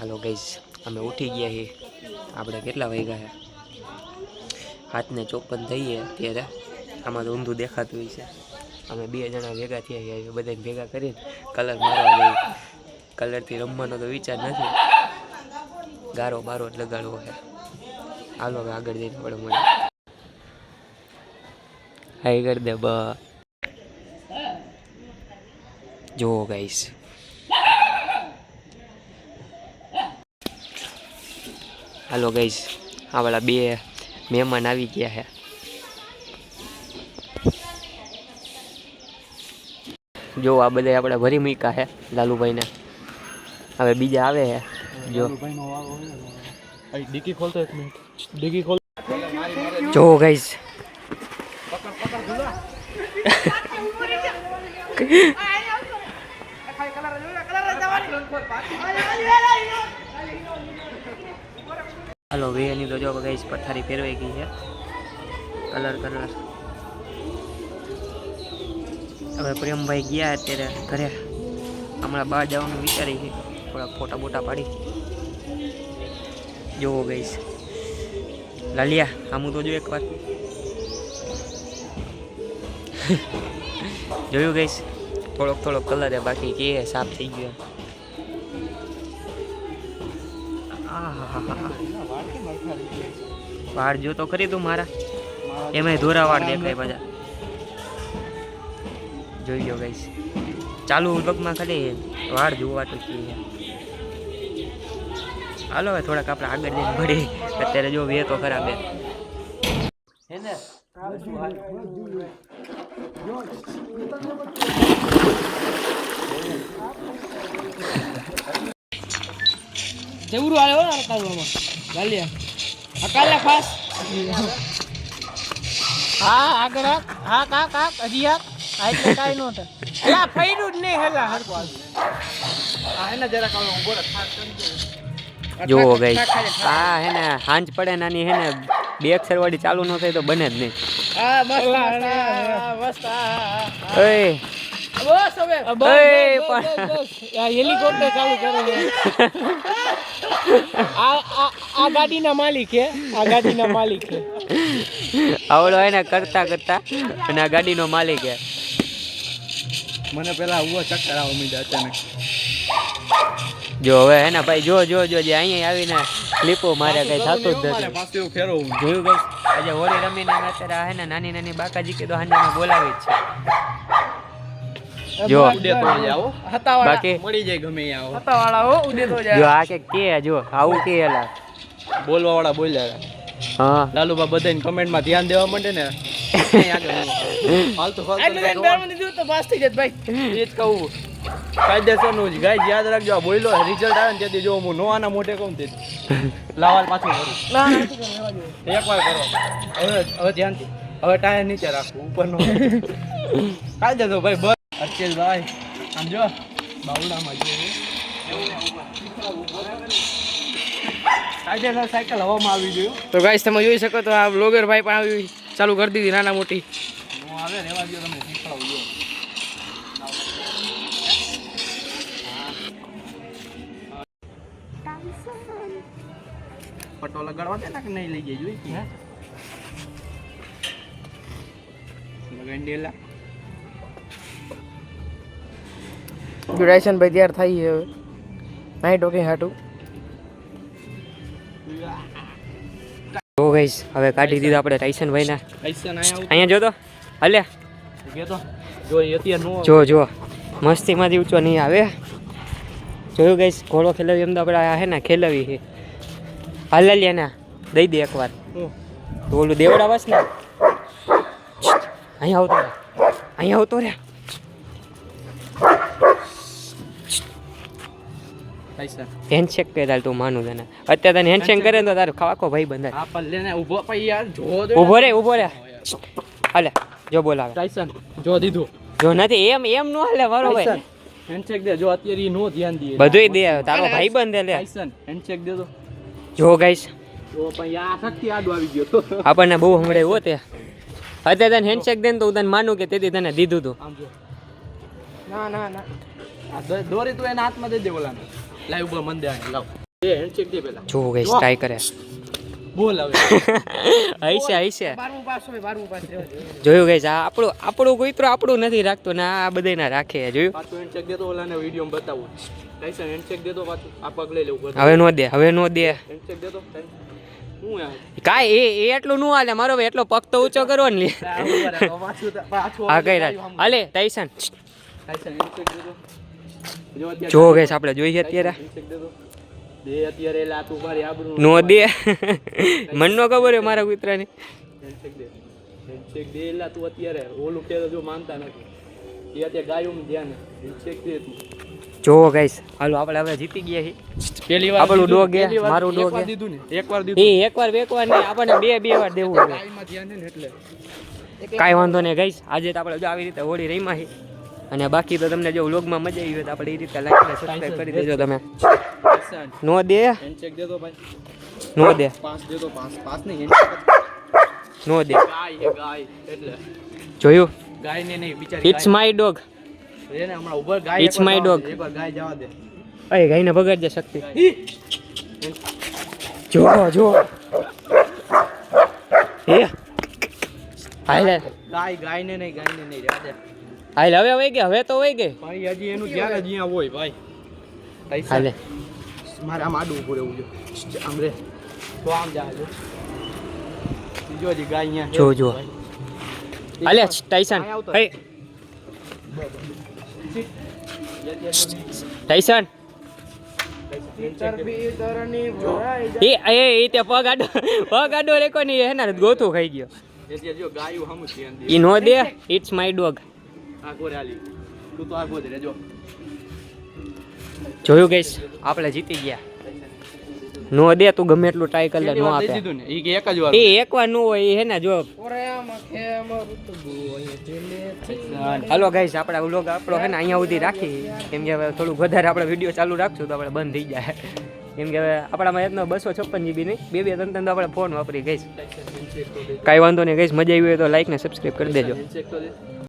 હાલો guys, અમે ઉઠી ગયા છીએ. આપણે કેટલા વાગ્યા છે? 7:54 થઈએ ત્યારે. આમાં તો ઊંધું દેખાતું હોય છે. અમે 2 જણા ભેગા થયા છીએ. બધાને ભેગા કરીને કલર મારવા જઈએ. કલરથી રમવાનો તો વિચાર નથી, ગારો બારો જ લગાડવો છે. હાલો હવે આગળ જઈને આપણે મળીએ. હાઈ કરી દે બા. જુઓ ગાઈસ, હાલો ગાઈસ, આ વાળા 2 મહેમાન આવી ગયા છે. જો આ બધા આપણે ભરી મૂક્યા છે લાલુભાઈને. હવે બીજા આવે છે. જો ડિકી ખોલતો, 1 મિનિટ ડિકી ખોલ. જો ગાઈસ, હાલો વેની તો જો ગાઈસ પથારી ફેરવાઈ ગઈ છે. કલર હવે પ્રેમભાઈ ગયા અત્યારે ઘરે. હમણાં બહાર જવાનું વિચારી છે. થોડા ફોટા બોટા પાડી. જોવો ગઈશ લાલિયા, આમું તો જો એકવાર જોયું ગઈશ. થોડોક કલર હે, બાકી કે સાફ થઈ ગયો. વાળ જો તો ખરી તું મારા, એમાંય ધોરા વાળ દેખાય બધા. જોઈ લો ગાઈસ, ચાલુ વ્લોગમાં ખાલી વાળ જોવાતું છે. હાલો હવે થોડાક આપણે આગળ જઈને ભરી. અત્યારે જો વે તો ખરાબ હે ને. જેવરું આલે હો કાલમાં ગાલિયા અકાલે ફાસ. હા આગળ હા કા હજી આ એટલે કાઈ નો થાય. એલા ફઈરું જ નહીં હેલા હરકો આ એને જરા કાલો ઉભો રાખ ખાસ કરી. જોવો ગાઈસ, આ હે ને હાંજ પડે નાની હે ને બે અક્ષરવાળી ચાલુ ન થાય તો બને જ નહીં. હા મસ્ત ઓય બસ હવે બસ આ હેલિકોપ્ટર ચાલુ કરે છે. આ ગાડીના માલિક હે, આ ગાડીના માલિક હે. આવડો એને કરતા અને આ ગાડીનો માલિક હે. મને પેલા ઉવો ચક્કર આવો મીડા અચાનક. જો હવે હે ને ભાઈ, જો જે અહીંયા આવીને ક્લિપો મારે કઈ થતું જ નથી. પાછું ફેરવું જોયું ગઈ આજે હોળી રમીને અત્યારે હે ને નાની બાકાજી કીધો હાંજામાં બોલાવી જ છે. જો બાકી મળી જાય ગમે આવો હતાવાળા હો ઉડે તો જાય. જો આ કે જો આવું કે એલા બોલવા વાળા બોલ્યા. હા લાલુબા બધાને કમેન્ટમાં ધ્યાન દેવા માંડે ને ફાલતુ તો પાસ થઈ જાય ભાઈ. એ જ કહું કાયદેસરનું જ ગાય યાદ રાખજો. આ બોલ્યો રિઝલ્ટ આવે ને તેથી જો હું નોવાના મોઢે કહું તે લાવાલ પાછું કરું. એકવાર કરો હવે ધ્યાનથી. હવે ટાયર નીચે રાખવું, ઉપરનો કાયદેસર ભાઈ. બસ અચેલ ભાઈ આમ જો બાવડામાં જોઈએ કાયદેસર સાયકલ હવામાં આવી ગયું. તો ગાઈસ તમે જોઈ શકો તો આ બ્લોગર ભાઈ પણ આવી ચાલુ કરી દીધી નાના મોટી. આવે રેવા દો, તમને શીખવાડું. પટ્ટો લગાડવા દે ને કે નહીં લઈ જાય જોઈ કે લગાડી દેલા. ડ્યુરેશન ભાઈ તૈયાર થઈ છે હવે નાઈટ વોકિંગ હાટું. જો ગાઈસ હવે કાઢી દીધા આપણે ટાઈસન ભાઈ ના. અહીંયા જો તો હલે જો મસ્તીમાંથી ઊંચો નહીં આવે. જોયું ગાઈસ, ઘોડો ખેલાવી એમ તો આપણે હે ને ખેલાવી છે. હાલ્યા ને દઈ દે એકવાર તો ઓલું દેવડાવાસ ને. અહીંયા આવતો રે. હેન્ડશેક કરે તું માનું તને. અત્યારે તને હેન્ડશેક કરે તો તારું આખો ભાઈ બંધાય. ઉભો રે હાલે જો બોલાવે ટાઈસન જો દીધું જો નથી એમ નો હાલે મારો ભાઈ. હેન્ડશેક દે જો અત્યારે ઈ નો ધ્યાન દે. બધુંય દે તારો ભાઈ બંધ લે. ટાઈસન હેન્ડશેક દે તો જો ગાઈસ તો પણ આ શક્તિ આડો આવી ગયો તો આપણને બહુ હમણાં હો તે. અત્યારે તને હેન્ડશેક દે ને તો હું તને માનું કે તેથી તને દીધું તું. ના દોરી તું એના હાથમાં દઈ દે બોલાને. લાવ ઉભો મન દે લાવ. એ હેન્ડશેક દે પેલા જો ગઈસ ટ્રાય કરે બોલ હવે હૈસે જોયું ગઈસ આ આપણું કૂતરો આપણું નથી રાખતો ને આ બધાના રાખે જોયું પાછું હેન્ડશેક દે તો ઓલાને વિડીયોમાં બતાવું ટાઈસન હેન્ડશેક દે તો પાછું આ પગ લઈ લેવું હવે નો દે હેન્ડશેક દે તો હું યાર કાંઈ એ એટલું નું હાલે મારો ભાઈ એટલો પગ તો ઊંચો કરવો ને લે હા કઈ રાખ હાલે ટાઈસન ટાઈસન હેન્ડશેક દે તો જો ગઈસ આપણે જોઈએ અત્યારે હેન્ડશેક દે તો દે અત્યારે એટલે આ તું મારી આબરૂ નો દે મન નો ખબર હે મારા કૂતરાને હેન્ડશેક દે એટલે તું અત્યારે ઓલું કે જો માનતા નથી એ અત્યારે ગાયોમાં ધ્યાન હેન્ડશેક દે તું જો ગાઈસ હાલો આપણે હવે જીતી ગયા છીએ પહેલી વાર આપણું ડોગ હે મારું ડોગ હે દીધું ને એકવાર એ એકવાર નહીં આપણને બે વાર દેવું છે ગાયમાં ધ્યાન ને એટલે કાંઈ વાંધો નહીં ગાઈસ આજે તો આપણે જો આવી રીતે હોળી રહીમાં છે અને બાકી તો તમને જો વ્લોગમાં મજા આવી હોય તો આપણે એ રીતે લાઈક અને સબસ્ક્રાઇબ કરી દેજો તમે નો દે હેન્ડશેક દે તો ભાઈ નો દે 5 દે તો 5 નહીં હેન્ડશેક નો દે ગાય એટલે જોયું ગાય ને નહીં બિચારી ઇટ્સ માય ડોગ એને હમણાં ઉપર ગાય It's my dog. એકવાર ગાય જવા દે અરે ગાયને બગાડ દે શક્તિ જો એ હાલે ગાય ને નહીં રહેવા દે હાલે હવે તો વઈ ગઈ ભાઈ હજી એનું ધ્યાન જ અહીંયા હોય ભાઈ હાલે મારે આમ આડું ઉભું રહેવું છે આમ રે તો આમ જાજો જો હજી ગાય અહીંયા જો હાલે ટાઈસન હે ટાઈસન એ તે પગ આડો રેકો ની હેના ગોતું ખાઈ ગયો જો ગાયું હમ ધ્યાન દે ઈ નો દે ઇટ્સ માય ડોગ આ ગોરાલી તું તો આ ગોદ રે જો જોયું ગઈશ આપણે જીતી ગયા નો દે તું ગમે એટલું ટ્રાય કરી લે નો આપે દીધું ને ઈ કે એક જ વાર એ એકવાર નો હોય એ હેના જો હાલો ગાઈસ આપણા વ્લોગ આપણો હે ને અહીંયા સુધી રાખી કેમ કે હવે થોડું વધારે આપણે વિડીયો ચાલુ રાખશું તો આપણે બંધ થઈ જાય કેમ કે હવે આપણામાં એટલો 256 GB નહીં બે ત્રણ તો આપણે ફોન વાપરી ગઈશ કાંઈ વાંધો નહીં ગઈશ મજા આવી હોય તો લાઈક ને સબસ્ક્રાઈબ કરી દેજો